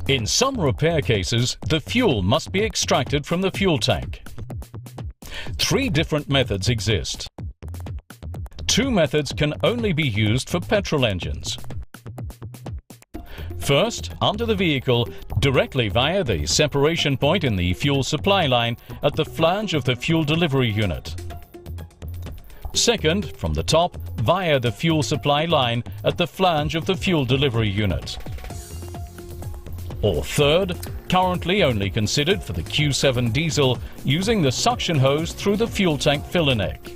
In some repair cases, the fuel must be extracted from the fuel tank. 3 different methods exist. 2 methods can only be used for petrol engines. First, under the vehicle, directly via the separation point in the fuel supply line at the flange of the fuel delivery unit. Second, from the top, via the fuel supply line at the flange of the fuel delivery unit. Or third, currently only considered for the Q7 diesel, using the suction hose through the fuel tank filler neck.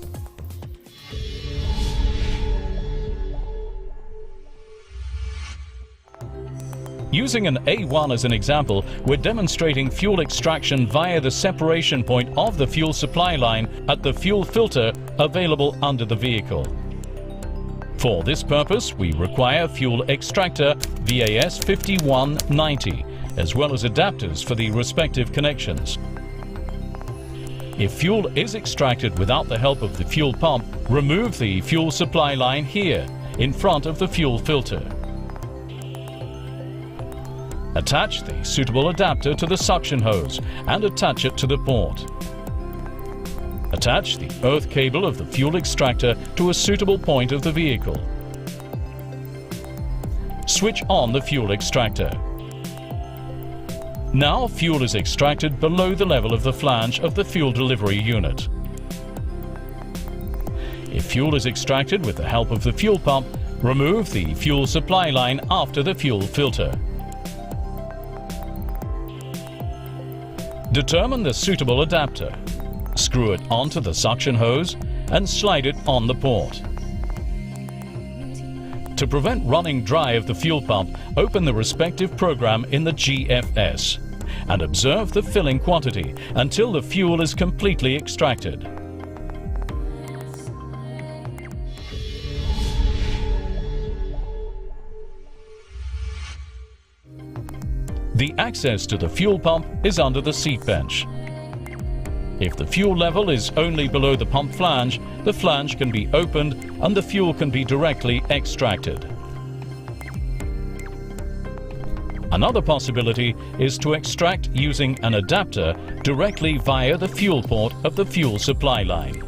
Using an A1 as an example, we're demonstrating fuel extraction via the separation point of the fuel supply line at the fuel filter available under the vehicle. For this purpose, we require fuel extractor VAS 5190, as well as adapters for the respective connections. If fuel is extracted without the help of the fuel pump, remove the fuel supply line here, in front of the fuel filter. Attach the suitable adapter to the suction hose and attach it to the port. Attach the earth cable of the fuel extractor to a suitable point of the vehicle. Switch on the fuel extractor. Now fuel is extracted below the level of the flange of the fuel delivery unit. If fuel is extracted with the help of the fuel pump, remove the fuel supply line after the fuel filter. Determine the suitable adapter. Screw it onto the suction hose and slide it on the port. To prevent running dry of the fuel pump, open the respective program in the GFS and observe the filling quantity until the fuel is completely extracted. The access to the fuel pump is under the seat bench. If the fuel level is only below the pump flange, the flange can be opened and the fuel can be directly extracted. Another possibility is to extract using an adapter directly via the fuel port of the fuel supply line.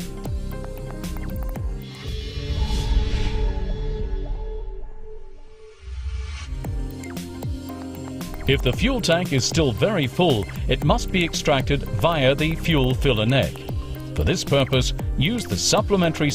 If the fuel tank is still very full, it must be extracted via the fuel filler neck. For this purpose, use the supplementary